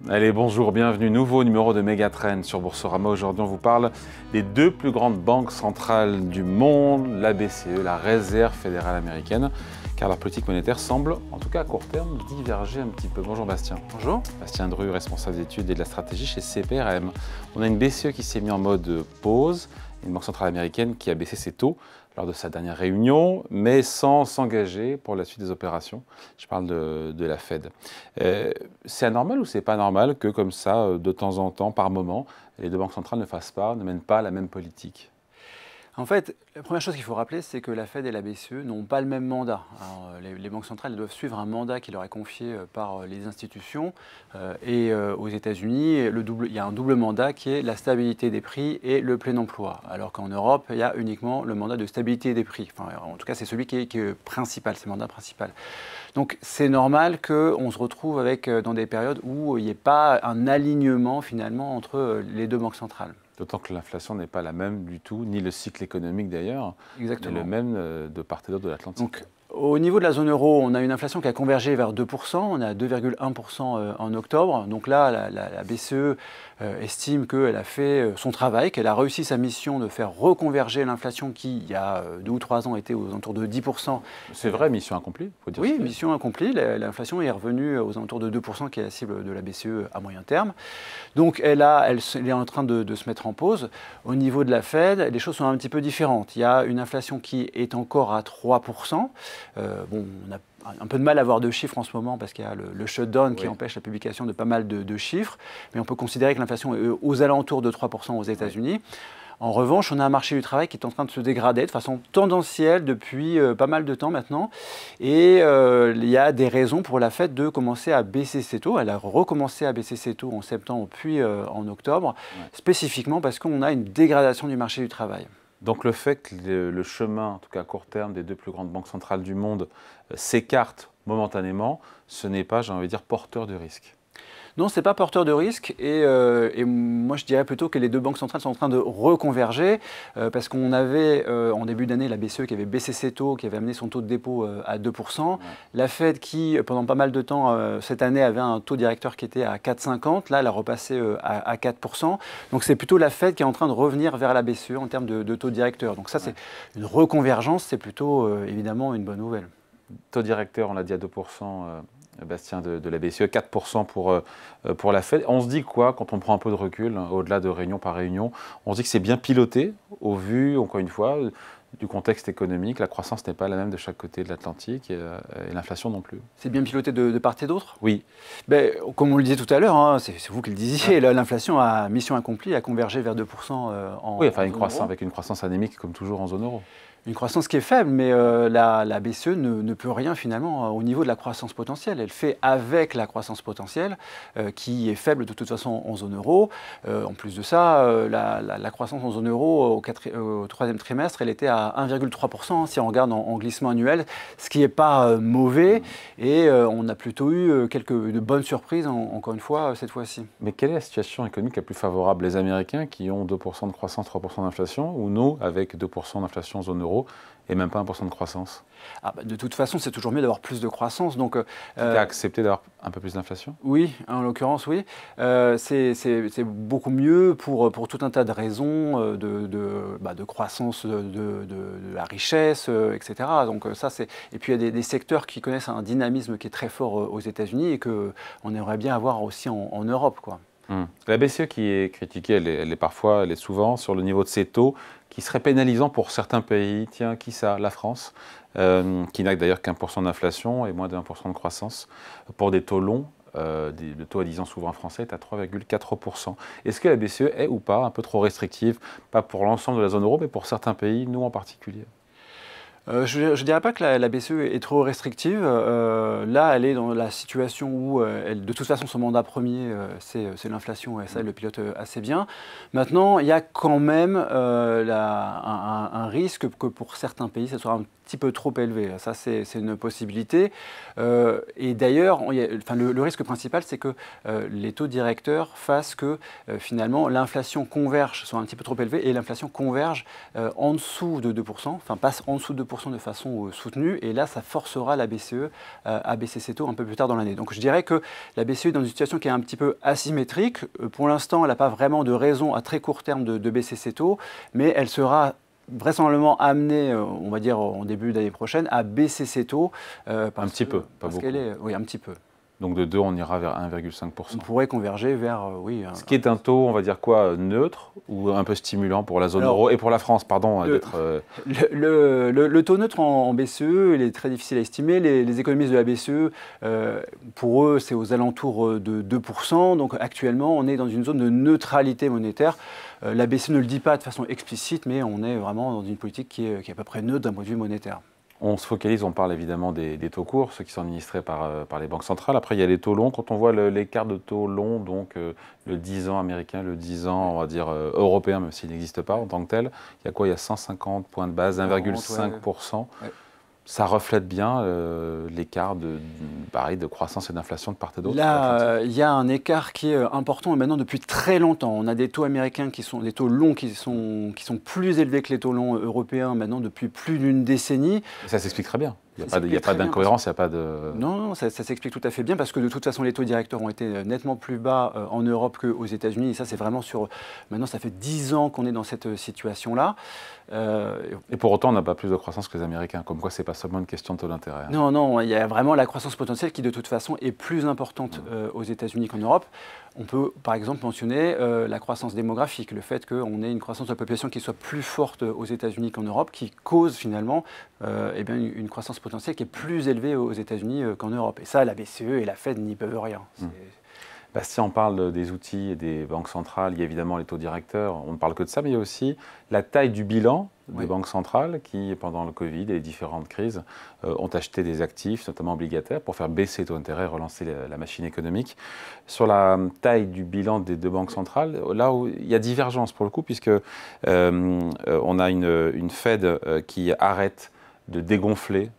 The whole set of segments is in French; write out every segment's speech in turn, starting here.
Allez, bonjour, bienvenue. Nouveau numéro de Megatrend sur Boursorama. Aujourd'hui, on vous parle des deux plus grandes banques centrales du monde, la BCE, la Réserve fédérale américaine, car leur politique monétaire semble, en tout cas à court terme, diverger un petit peu. Bonjour Bastien. Bonjour. Bastien Dru, responsable d'études et de la stratégie chez CPRM. On a une BCE qui s'est mise en mode pause, une banque centrale américaine qui a baissé ses taux lors de sa dernière réunion, mais sans s'engager pour la suite des opérations. Je parle de la Fed. C'est anormal ou c'est pas normal que comme ça, de temps en temps, par moment, les deux banques centrales ne mènent pas la même politique? En fait, la première chose qu'il faut rappeler, c'est que la Fed et la BCE n'ont pas le même mandat. Alors, les banques centrales doivent suivre un mandat qui leur est confié par les institutions. Aux États-Unis, il y a un double mandat qui est la stabilité des prix et le plein emploi. Alors qu'en Europe, il y a uniquement le mandat de stabilité des prix. Enfin, en tout cas, c'est celui qui est principal, c'est le mandat principal. Donc c'est normal qu'on se retrouve dans des périodes où il n'y ait pas un alignement finalement entre les deux banques centrales. D'autant que l'inflation n'est pas la même du tout, ni le cycle économique d'ailleurs, n'est le même de part et d'autre de l'Atlantique. Donc, au niveau de la zone euro, on a une inflation qui a convergé vers 2%, on est à 2,1% en octobre. Donc là, la BCE estime qu'elle a fait son travail, qu'elle a réussi sa mission de faire reconverger l'inflation qui, il y a 2 ou 3 ans, était aux alentours de 10%. C'est vrai, mission accomplie, faut dire. Oui, mission accomplie. L'inflation est revenue aux alentours de 2%, qui est la cible de la BCE à moyen terme. Donc elle est en train de se mettre en pause. Au niveau de la Fed, les choses sont un petit peu différentes. Il y a une inflation qui est encore à 3%. On a un peu de mal à avoir de chiffres en ce moment parce qu'il y a le shutdown qui empêche la publication de pas mal de chiffres. Mais on peut considérer que l'inflation est aux alentours de 3% aux États-Unis. En revanche, on a un marché du travail qui est en train de se dégrader de façon tendancielle depuis pas mal de temps maintenant. Et il y a des raisons pour la Fed de commencer à baisser ses taux. Elle a recommencé à baisser ses taux en septembre puis en octobre, spécifiquement parce qu'on a une dégradation du marché du travail. Donc le fait que le chemin, en tout cas à court terme, des deux plus grandes banques centrales du monde s'écarte momentanément, ce n'est pas, j'ai envie de dire, porteur de risque. Non, ce n'est pas porteur de risque et moi je dirais plutôt que les deux banques centrales sont en train de reconverger parce qu'on avait en début d'année la BCE qui avait baissé ses taux, qui avait amené son taux de dépôt à 2%. La Fed qui, pendant pas mal de temps cette année, avait un taux directeur qui était à 4,50. Là, elle a repassé à 4%. Donc c'est plutôt la Fed qui est en train de revenir vers la BCE en termes de taux directeur. Donc ça, c'est une reconvergence, c'est plutôt évidemment une bonne nouvelle. Taux directeur, on l'a dit à 2%. Bastien, de la BCE, 4% pour la Fed. On se dit quoi quand on prend un peu de recul, au-delà de réunion par réunion? On se dit que c'est bien piloté, au vu, encore une fois, du contexte économique. La croissance n'est pas la même de chaque côté de l'Atlantique et l'inflation non plus. C'est bien piloté de part et d'autre? Oui. Ben, comme on le disait tout à l'heure, c'est vous qui le disiez, l'inflation a mission accomplie, a convergé vers 2% en oui, enfin avec une croissance anémique comme toujours en zone euro. Une croissance qui est faible, mais la BCE ne peut rien finalement au niveau de la croissance potentielle. Elle fait avec la croissance potentielle qui est faible de toute façon en zone euro. En plus de ça, la croissance en zone euro au troisième trimestre, elle était à 1,3% si on regarde en glissement annuel, ce qui n'est pas mauvais. Et on a plutôt eu de bonnes surprises, encore une fois, cette fois-ci. Mais quelle est la situation économique la plus favorable? Les Américains qui ont 2% de croissance, 3% d'inflation, ou nous avec 2% d'inflation en zone euro et même pas 1% de croissance? De toute façon, c'est toujours mieux d'avoir plus de croissance. Donc, tu as accepté d'avoir un peu plus d'inflation? Oui, en l'occurrence, oui. C'est beaucoup mieux pour tout un tas de raisons de croissance de la richesse, etc. Donc, et puis, il y a des secteurs qui connaissent un dynamisme qui est très fort aux États-Unis et qu'on aimerait bien avoir aussi en Europe, quoi. La BCE qui est critiquée, elle est souvent sur le niveau de ses taux, qui serait pénalisant pour certains pays. Tiens, qui ça? La France, qui n'a d'ailleurs qu'1% d'inflation et moins de 1% de croissance. Pour des taux longs, le taux à 10 ans souverain français est à 3,4%. Est-ce que la BCE est ou pas un peu trop restrictive, pas pour l'ensemble de la zone euro, mais pour certains pays, nous en particulier? Je ne dirais pas que la BCE est trop restrictive. Là, elle est dans la situation où, de toute façon, son mandat premier, c'est l'inflation, et ça, elle le pilote assez bien. Maintenant, il y a quand même un risque que pour certains pays, ça soit un petit peu trop élevé. Ça, c'est une possibilité. Et d'ailleurs, le risque principal, c'est que les taux directeurs fassent que, finalement, l'inflation converge, soit un petit peu trop élevée, et l'inflation converge en dessous de 2%, enfin passe en dessous de 2%. 2% de façon soutenue. Et là, ça forcera la BCE à baisser ses taux un peu plus tard dans l'année. Donc je dirais que la BCE est dans une situation qui est un petit peu asymétrique. Pour l'instant, elle n'a pas vraiment de raison à très court terme de baisser ses taux, mais elle sera vraisemblablement amenée, on va dire en début d'année prochaine, à baisser ses taux. Un petit peu, pas beaucoup. Oui, un petit peu. Donc de 2, on ira vers 1,5%. On pourrait converger vers, oui. Ce qui est un taux, on va dire quoi, neutre ou un peu stimulant pour la zone euro et pour la France, pardon. Le taux neutre en BCE, il est très difficile à estimer. Les économistes de la BCE, pour eux, c'est aux alentours de 2%. Donc actuellement, on est dans une zone de neutralité monétaire. La BCE ne le dit pas de façon explicite, mais on est vraiment dans une politique qui est à peu près neutre d'un point de vue monétaire. On se focalise, on parle évidemment des taux courts, ceux qui sont administrés par les banques centrales. Après, il y a les taux longs. Quand on voit l'écart de taux longs, donc le 10 ans américain, le 10 ans, on va dire européen, même s'il n'existe pas en tant que tel, il y a quoi? Il y a 150 points de base, 1,5%. Ouais. Ça reflète bien l'écart de croissance et d'inflation de part et d'autre. Là, il y a un écart qui est important et maintenant depuis très longtemps. On a des taux américains des taux longs qui sont plus élevés que les taux longs européens maintenant depuis plus d'une décennie. Et ça s'explique très bien. Il n'y a pas d'incohérence, il n'y a pas de... Non, ça s'explique tout à fait bien parce que de toute façon, les taux directeurs ont été nettement plus bas en Europe qu'aux États-Unis. Et ça, c'est vraiment sur... Maintenant, ça fait 10 ans qu'on est dans cette situation-là. Et pour autant, on n'a pas plus de croissance que les Américains. Comme quoi, ce n'est pas seulement une question de taux d'intérêt. Non, non, il y a vraiment la croissance potentielle qui, de toute façon, est plus importante aux États-Unis qu'en Europe. On peut, par exemple, mentionner la croissance démographique, le fait qu'on ait une croissance de la population qui soit plus forte aux États-Unis qu'en Europe, qui cause finalement une croissance potentielle qui est plus élevée aux États-Unis qu'en Europe. Et ça, la BCE et la Fed n'y peuvent rien. Si on parle des outils et des banques centrales, il y a évidemment les taux directeurs, on ne parle que de ça, mais il y a aussi la taille du bilan des banques centrales qui, pendant le Covid et les différentes crises, ont acheté des actifs, notamment obligataires, pour faire baisser les taux d'intérêt et relancer la machine économique. Sur la taille du bilan des deux banques centrales, là où il y a divergence pour le coup, puisque on a une Fed qui arrête de dégonfler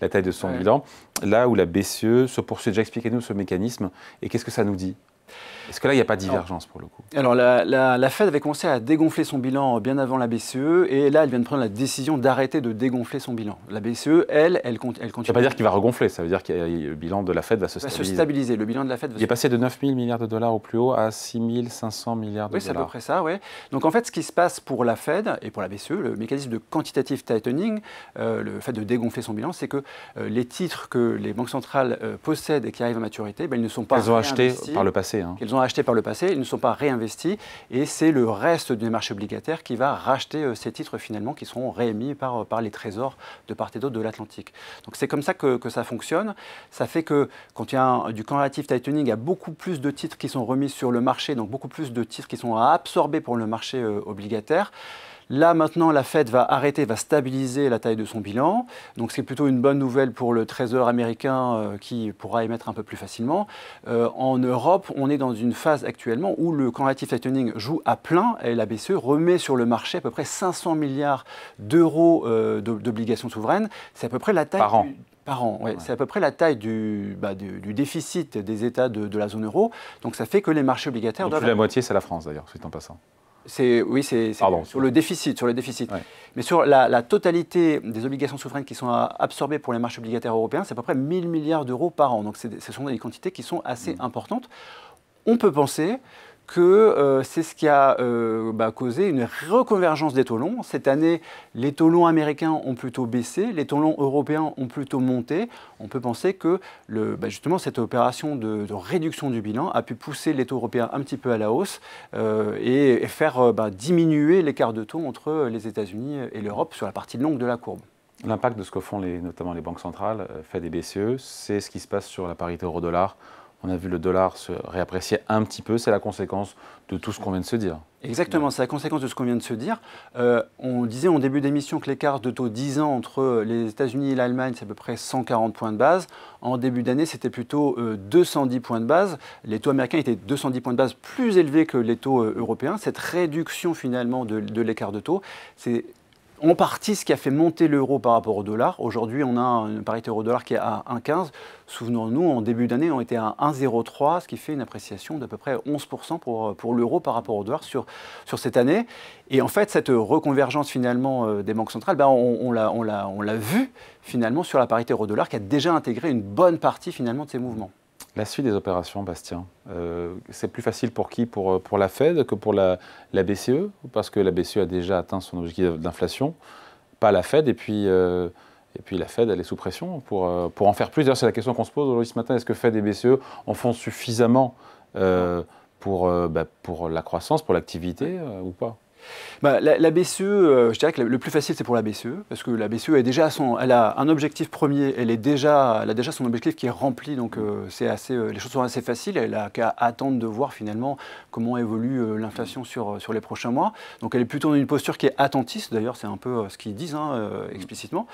la taille de son bilan, là où la BCE se poursuit. Déjà, expliquez-nous ce mécanisme et qu'est-ce que ça nous dit? Est-ce que là, il n'y a pas de divergence pour le coup? Alors, la Fed avait commencé à dégonfler son bilan bien avant la BCE et là, elle vient de prendre la décision d'arrêter de dégonfler son bilan. La BCE, elle continue. Ça ne veut pas dire qu'il va regonfler, ça veut dire que le bilan de la Fed va se stabiliser. Le bilan de la Fed il est passé de 9 000 milliards de dollars au plus haut à 6 500 milliards de dollars. Oui, c'est à peu près ça, oui. Donc en fait, ce qui se passe pour la Fed et pour la BCE, le mécanisme de quantitative tightening, le fait de dégonfler son bilan, c'est que les titres que les banques centrales possèdent et qui arrivent à maturité, ils ne sont pas réinvestis. Elles ont acheté par le passé. Qu'elles ont acheté par le passé, ils ne sont pas réinvestis et c'est le reste des marchés obligataires qui va racheter ces titres finalement qui seront réémis par les trésors de part et d'autre de l'Atlantique. Donc c'est comme ça que ça fonctionne. Ça fait que quand il y a du quantitative tightening, il y a beaucoup plus de titres qui sont remis sur le marché, donc beaucoup plus de titres qui sont à absorber pour le marché obligataire. Là, maintenant, la Fed va stabiliser la taille de son bilan. Donc, c'est plutôt une bonne nouvelle pour le Trésor américain qui pourra émettre un peu plus facilement. En Europe, on est dans une phase actuellement où le quantitative tightening joue à plein et la BCE remet sur le marché à peu près 500 milliards d'euros d'obligations souveraines. C'est à peu près la taille... Par an, oui. C'est à peu près la taille du déficit des États de la zone euro. Donc, ça fait que les marchés obligataires... Donc, plus la moitié, c'est la France, d'ailleurs, suite en passant. Oui, c'est sur le déficit. Ouais. Mais sur la totalité des obligations souveraines qui sont absorbées pour les marchés obligataires européens, c'est à peu près 1 000 milliards d'euros par an. Donc ce sont des quantités qui sont assez importantes. On peut penser que c'est ce qui a causé une reconvergence des taux longs. Cette année, les taux longs américains ont plutôt baissé, les taux longs européens ont plutôt monté. On peut penser que justement cette opération de réduction du bilan a pu pousser les taux européens un petit peu à la hausse et faire diminuer l'écart de taux entre les États-Unis et l'Europe sur la partie longue de la courbe. L'impact de ce que font notamment les banques centrales, Fed et BCE, c'est ce qui se passe sur la parité euro-dollar. On a vu le dollar se réapprécier un petit peu, c'est la conséquence de tout ce qu'on vient de se dire. Exactement, c'est la conséquence de ce qu'on vient de se dire. On disait en début d'émission que l'écart de taux 10 ans entre les États-Unis et l'Allemagne, c'est à peu près 140 points de base. En début d'année, c'était plutôt 210 points de base. Les taux américains étaient 210 points de base plus élevés que les taux européens. Cette réduction finalement de l'écart de taux, c'est en partie ce qui a fait monter l'euro par rapport au dollar. Aujourd'hui, on a une parité euro-dollar qui est à 1,15. Souvenons-nous, en début d'année, on était à 1,03, ce qui fait une appréciation d'à peu près 11% pour l'euro par rapport au dollar sur cette année. Et en fait, cette reconvergence finalement des banques centrales, on l'a vu finalement sur la parité euro-dollar qui a déjà intégré une bonne partie finalement de ces mouvements. La suite des opérations, Bastien, c'est plus facile pour qui? Pour la Fed que pour la BCE? Parce que la BCE a déjà atteint son objectif d'inflation, pas la Fed, et puis la Fed, elle est sous pression pour en faire plus. D'ailleurs, c'est la question qu'on se pose aujourd'hui ce matin. Est-ce que Fed et BCE en font suffisamment pour la croissance, pour l'activité ou pas? La BCE, je dirais que le plus facile c'est pour la BCE, parce que la BCE elle a un objectif premier, elle a déjà son objectif qui est rempli, donc les choses sont assez faciles, elle n'a qu'à attendre de voir finalement comment évolue l'inflation sur les prochains mois. Donc elle est plutôt dans une posture qui est attentiste, d'ailleurs c'est un peu ce qu'ils disent explicitement.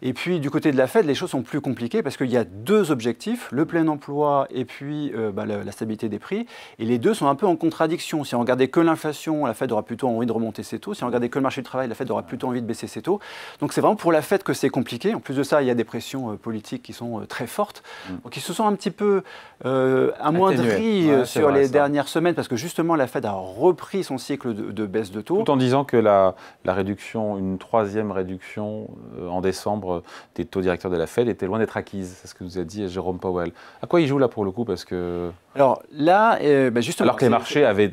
Et puis du côté de la Fed, les choses sont plus compliquées parce qu'il y a deux objectifs, le plein emploi et puis la stabilité des prix, et les deux sont un peu en contradiction. Si on regardait que l'inflation, la Fed aura plutôt envie de remonter ses taux. Si on regardait que le marché du travail, la Fed aura plutôt envie de baisser ses taux. Donc c'est vraiment pour la Fed que c'est compliqué. En plus de ça, il y a des pressions politiques qui sont très fortes. Donc ils se sont un petit peu amoindris sur les dernières semaines parce que justement la Fed a repris son cycle de baisse de taux. Tout en disant que la réduction, une troisième réduction en décembre des taux directeurs de la Fed était loin d'être acquise. C'est ce que nous a dit Jérôme Powell. À quoi il joue là pour le coup? Parce que... Alors là, justement... Alors que les marchés avaient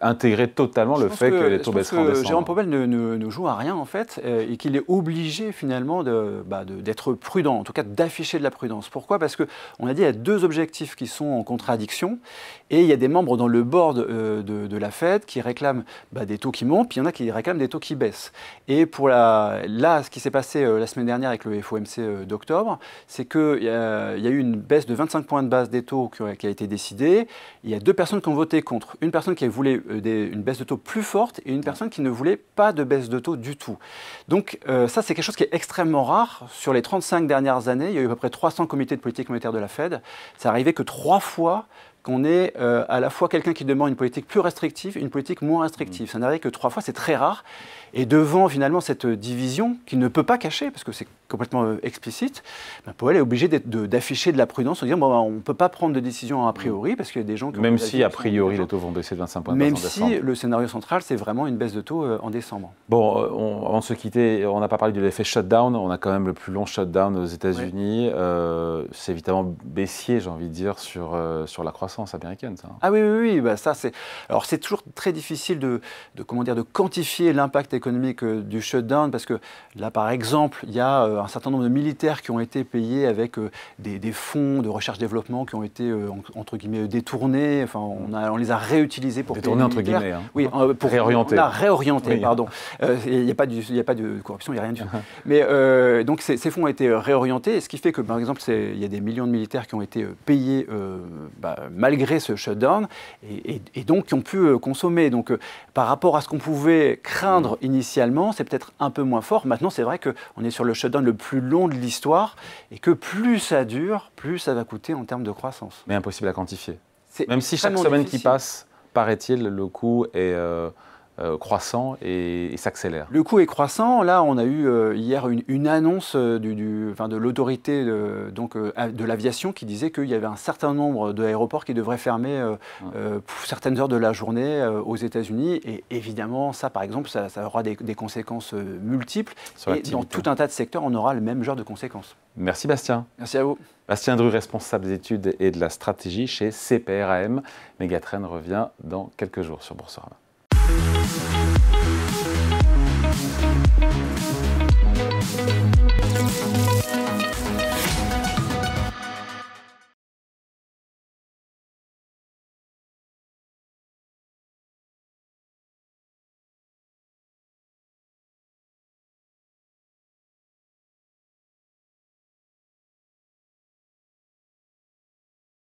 intégré totalement le fait que les taux baisseraient en décembre. Jérôme Powell ne joue à rien en fait, et qu'il est obligé finalement d'être prudent, en tout cas d'afficher de la prudence. Pourquoi? Parce qu'on a dit qu'il y a deux objectifs qui sont en contradiction, et il y a des membres dans le board de la Fed qui réclament des taux qui montent, puis il y en a qui réclament des taux qui baissent. Et là, ce qui s'est passé la semaine dernière avec le FOMC d'octobre, c'est qu'il y a eu une baisse de 25 points de base des taux qui a été décidée. Il y a deux personnes qui ont voté contre. Une personne qui voulait une baisse de taux plus forte et une personne qui ne voulait pas de baisse de taux du tout. Donc ça, c'est quelque chose qui est extrêmement rare. Sur les 35 dernières années, il y a eu à peu près 300 comités de politique monétaire de la Fed. Ça arrivait que 3 fois qu'on ait à la fois quelqu'un qui demande une politique plus restrictive et une politique moins restrictive. Ça n'arrive que 3 fois, c'est très rare. Et devant finalement cette division qu'il ne peut pas cacher, parce que c'est complètement explicite, Powell est obligé d'afficher de la prudence en disant on ne peut pas prendre de décision a priori, parce qu'il y a des gens qui... Même si a priori les taux vont baisser de 25 points de base en décembre. Même si le scénario central, c'est vraiment une baisse de taux en décembre. Bon, avant de se quitter, on n'a pas parlé de l'effet shutdown. On a quand même le plus long shutdown aux États-Unis. Ouais. C'est évidemment baissier, j'ai envie de dire, sur la croissance américaine. Ça. Ah oui, ça c'est... Alors c'est toujours très difficile de quantifier l'impact économique du shutdown, parce que là, par exemple, il y a un certain nombre de militaires qui ont été payés avec des fonds de recherche-développement qui ont été, entre guillemets, détournés. Enfin, on les a réutilisés pour détournés, entre guillemets. Hein. Oui, pour réorienter. On a réorienté, oui. Pardon. Il n'y a pas de corruption, il n'y a rien du tout. Mais donc, ces fonds ont été réorientés, ce qui fait que, par exemple, il y a des millions de militaires qui ont été payés malgré ce shutdown et donc qui ont pu consommer. Donc, par rapport à ce qu'on pouvait craindre initialement, c'est peut-être un peu moins fort. Maintenant, c'est vrai qu'on est sur le shutdown le plus long de l'histoire et que plus ça dure, plus ça va coûter en termes de croissance. Mais impossible à quantifier. Même si chaque semaine qui passe, paraît-il, le coût est croissant et s'accélère. Le coût est croissant. Là, on a eu hier une annonce de l'autorité de l'aviation qui disait qu'il y avait un certain nombre d'aéroports qui devraient fermer pour certaines heures de la journée aux États-Unis. Et évidemment, ça, par exemple, ça aura des conséquences multiples. Et dans tout un tas de secteurs, on aura le même genre de conséquences. Merci Bastien. Merci à vous. Bastien Dru, responsable des études et de la stratégie chez CPRAM. Megatrend revient dans quelques jours sur Boursorama.